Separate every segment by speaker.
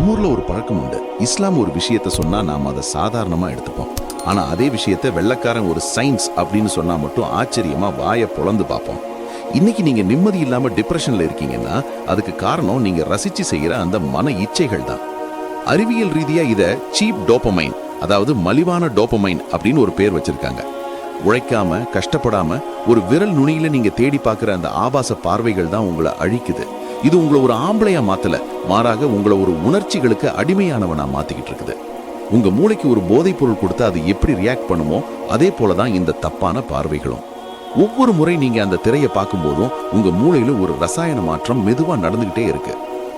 Speaker 1: நம்ம ஊர்ல ஒரு பழக்கம் உண்டு. இஸ்லாம் ஒரு விஷயத்தை சொன்னா நாம் அதை சாதாரணமா எடுத்துப்போம். ஆனா அதே விஷயத்தை வெள்ளைக்காரன் ஒரு சயின்ஸ் அப்படின்னு சொன்னா மட்டும் ஆச்சரியமா வாயை பொளந்து பார்ப்போம். இன்னைக்கு நீங்க நிம்மதி இல்லாம டிப்ரெஷன்ல இருக்கீங்கன்னா அதுக்கு காரணம் நீங்க ரசிச்சு செய்யற அந்த மன இச்சைகள் தான். அறிவியல் ரீதியா இத சீப் டோபமைன், அதாவது மலிவான டோபமைன் அப்படின்னு ஒரு பேர் வச்சிருக்காங்க. உழைக்காம கஷ்டப்படாம ஒரு விரல் நுனியில நீங்க தேடி பார்க்குற அந்த ஆபாச பார்வைகள் தான் உங்களை அழிக்குது. இது உங்களை ஒரு ஆம்பளையா மாத்தல, மாறாக உங்களை ஒரு உணர்ச்சிகளுக்கு அடிமையானவனா மாத்திக்கிட்டு இருக்குது. உங்க மூளைக்கு ஒரு போதைப் பொருள் கொடுத்தா அது எப்படி ரியாக்ட் பண்ணுமோ அதே போலதான் இந்த தப்பான பார்வைகளும். ஒவ்வொரு முறை நீங்க அந்த திரையை பார்க்கும் போதும் உங்க மூளையில ஒரு ரசாயன மாற்றம் மெதுவா நடந்துகிட்டே இருக்கு.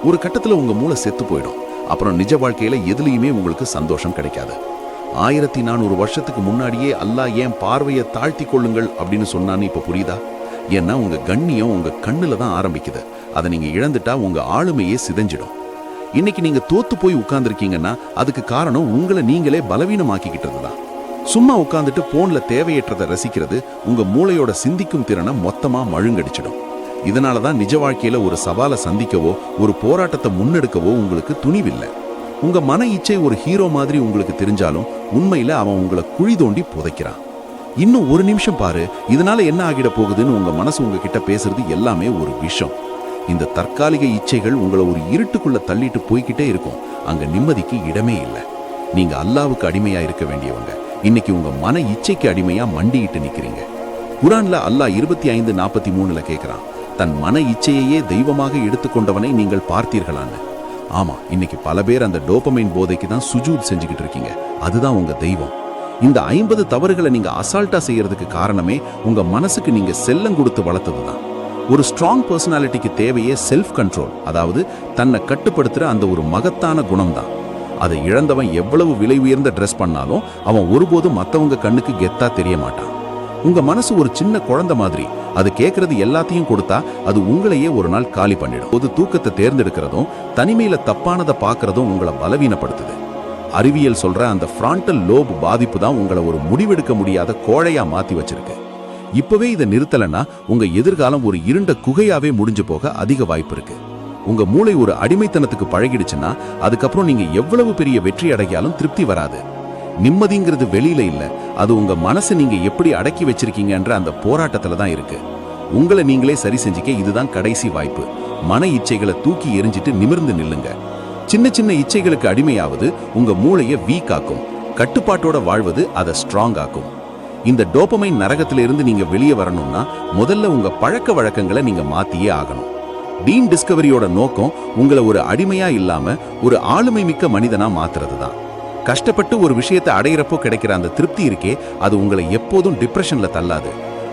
Speaker 1: ஒரு கட்டத்துல உங்க மூளை செத்து போயிடும். அப்புறம் நிஜ வாழ்க்கையில எதுலையுமே உங்களுக்கு சந்தோஷம் கிடைக்காது. 1400 வருஷத்துக்கு முன்னாடியே அல்லாஹ் ஏன் பார்வையை தாழ்த்தி கொள்ளுங்கள் அப்படின்னு சொன்னான்னு இப்ப புரியுதா? ஏன்னா உங்க கண்ணியம் உங்க கண்ணுல தான் ஆரம்பிக்குது. அதை நீங்க இழந்துட்டா உங்க ஆளுமையே சிதைஞ்சிடும். இன்னைக்கு நீங்க தோத்து போய் உட்கார்ந்துருக்கீங்கன்னா அதுக்கு காரணம் உங்களை நீங்களே பலவீனமாக்கிக்கிட்டது தான். சும்மா உட்கார்ந்துட்டு போன்ல தேவையற்றதை ரசிக்கிறது உங்க மூளையோட சிந்திக்கும் திறனை மொத்தமா மழுங்கடிச்சிடும். இதனாலதான் நிஜ வாழ்க்கையில ஒரு சவாலை சந்திக்கவோ ஒரு போராட்டத்தை முன்னெடுக்கவோ உங்களுக்கு துணிவில்லை. உங்க மன இச்சை ஒரு ஹீரோ மாதிரி உங்களுக்கு தெரிஞ்சாலும் உண்மையில அவன் உங்களை குழி தோண்டி புதைக்கிறான். இன்னும் ஒரு நிமிஷம் பாரு, இதனால என்ன ஆகிட போகுதுன்னு உங்க மனசு உங்ககிட்ட பேசுறது எல்லாமே ஒரு விஷம். இந்த தற்காலிக இச்சைகள் உங்களை ஒரு இருட்டுக்குள்ள தள்ளிட்டு போய்கிட்டே இருக்கும். அங்க நிம்மதிக்கு இடமே இல்லை. நீங்க அல்லாவுக்கு அடிமையா இருக்க வேண்டியவங்க இன்னைக்கு உங்க மன இச்சைக்கு அடிமையா மண்டிட்டு நிக்கிறீங்க. குரான்ல அல்லாஹ் 25:43 கேட்கிறான், தன் மன இச்சையையே தெய்வமாக எடுத்துக்கொண்டவனை நீங்கள் பார்த்தீர்களான்னு. ஆமா, இன்னைக்கு பல பேர் அந்த டோபமைன் போதைக்கு தான் சுஜூத் செஞ்சுக்கிட்டு இருக்கீங்க. அதுதான் உங்க தெய்வம். இந்த 50 தவறுகளை நீங்க அசால்ட்டா செய்யறதுக்கு காரணமே உங்க மனசுக்கு நீங்க செல்லம் கொடுத்து வளர்த்ததுதான். ஒரு ஸ்ட்ராங் பர்சனாலிட்டிக்கு தேவையே செல்ஃப் கண்ட்ரோல், அதாவது தன்னை கட்டுப்படுத்துற அந்த ஒரு மகத்தான குணம் தான். அதை இழந்தவன் எவ்வளவு விலை உயர்ந்த ட்ரெஸ் பண்ணாலும் அவன் ஒருபோதும் மற்றவங்க கண்ணுக்கு கெத்தா தெரிய மாட்டான். உங்க மனசு ஒரு சின்ன குழந்தை மாதிரி. அது கேட்கறது எல்லாத்தையும் கொடுத்தா அது உங்களையே ஒரு நாள் காலி பண்ணிடும். ஒரு தூக்கத்தை தேர்ந்தெடுக்கிறதும் தனிமையில தப்பானதை பார்க்கறதும் உங்களை பலவீனப்படுத்துது. அறிவியல் சொல்ற அந்த ஃப்ராண்டல் லோப் பாதிப்பு தான் உங்களை ஒரு முடிவெடுக்க முடியாத கோழையா மாத்தி வச்சிருக்கு. இப்பவே இதை நிறுத்தலைன்னா உங்க எதிர்காலம் ஒரு இருண்ட குகையாவே முடிஞ்சு போக அதிக வாய்ப்பு இருக்கு. உங்க மூளை ஒரு அடிமைத்தனத்துக்கு பழகிடுச்சுன்னா அதுக்கப்புறம் நீங்க எவ்வளவு பெரிய வெற்றி அடையாலும் திருப்தி வராது. நிம்மதிங்கிறது வெளியில இல்ல, அது உங்க மனசை நீங்க எப்படி அடக்கி வச்சிருக்கீங்கன்ற அந்த போராட்டத்துல தான் இருக்கு. உங்களை நீங்களே சரி செஞ்சுக்க இதுதான் கடைசி வாய்ப்பு. மன இச்சைகளை தூக்கி எரிஞ்சிட்டு நிமிர்ந்து நில்லுங்க. சின்ன சின்ன இச்சைகளுக்கு அடிமையாவது உங்க மூளையை வீக் ஆக்கும். கட்டுப்பாட்டோட வாழ்வது அதை ஸ்ட்ராங் ஆக்கும். இந்த டோபமைன் நரகத்திலிருந்து நீங்க வெளியே வரணும்னா முதல்ல உங்க பழக்க வழக்கங்களை நீங்க மாத்தியே ஆகணும். டீன் டிஸ்கவரியோட நோக்கம் உங்களை ஒரு அடிமையா இல்லாம ஒரு ஆளுமை மிக்க மனிதனா மாத்துறது தான். கஷ்டப்பட்டு ஒரு விஷயத்தை அடையிறப்போ கிடைக்கிற அந்த திருப்தி இருக்கே, அது உங்களை எப்போதும் டிப்ரெஷன்ல தள்ளாது.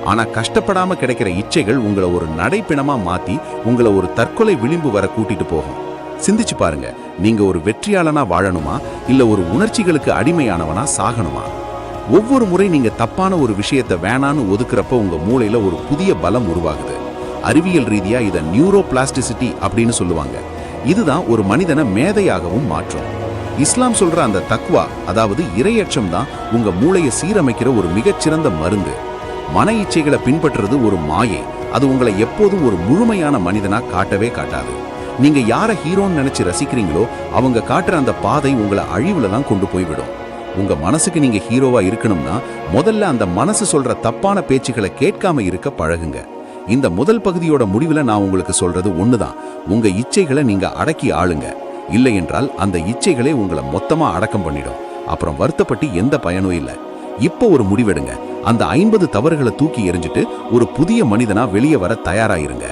Speaker 1: ஆனா கஷ்டப்படாம கிடைக்கிற இச்சைகள் உங்களை ஒரு நடைப்பிணமா மாத்தி உங்களை ஒரு தற்கொலை விளிம்பு வர கூட்டிட்டு போகும். சிந்திச்சு பாருங்க, நீங்க ஒரு வெற்றியாளனா வாழணுமா இல்ல ஒரு உணர்ச்சிகளுக்கு அடிமையானவனா சாகணுமா? ஒவ்வொரு முறை நீங்க தப்பான ஒரு விஷயத்தை வேணான்னு ஒதுக்குறப்ப உங்க மூளையில ஒரு புதிய பலம் உருவாகுது. அறிவியல் ரீதியா இதை நியூரோ பிளாஸ்டிசிட்டி அப்படின்னு சொல்லுவாங்க. இதுதான் ஒரு மனிதனை மேதையாகவும் மாற்றும். இஸ்லாம் சொல்ற அந்த தக்வா, அதாவது இறையச்சம் தான் உங்க மூளையை சீரமைக்கிற ஒரு மிகச்சிறந்த மருந்து. மன இச்சைகளை பின்பற்றுறது ஒரு மாயை. அது உங்களை எப்போதும் ஒரு முழுமையான மனிதனா காட்டவே காட்டாது. நீங்க யாரை ஹீரோன்னு நினைச்சு ரசிக்கிறீங்களோ அவங்க காட்டுற அந்த பாதை உங்களை அழிவுல தான் கொண்டு போய்விடும். உங்க மனசுக்கு நீங்க ஹீரோவா இருக்கணும்னா முதல்ல அந்த மனசு சொல்ற தப்பான பேச்சுக்களை கேட்காம இருக்க பழகுங்க. இந்த முதல் பகுதியோட முடிவுல நான் உங்களுக்கு சொல்றது ஒண்ணுதான், உங்க இச்சைகளை நீங்க அடக்கி ஆளுங்க. இல்லை என்றால் அந்த இச்சைகளே உங்களை மொத்தமா அடக்கம் பண்ணிடும். அப்புறம் வருத்தப்பட்டு எந்த பயனும் இல்லை. இப்போ ஒரு முடிவெடுங்க. அந்த 50 தவறுகளை தூக்கி எறிஞ்சிட்டு ஒரு புதிய மனிதனா வெளியே வர தயாராயிருங்க.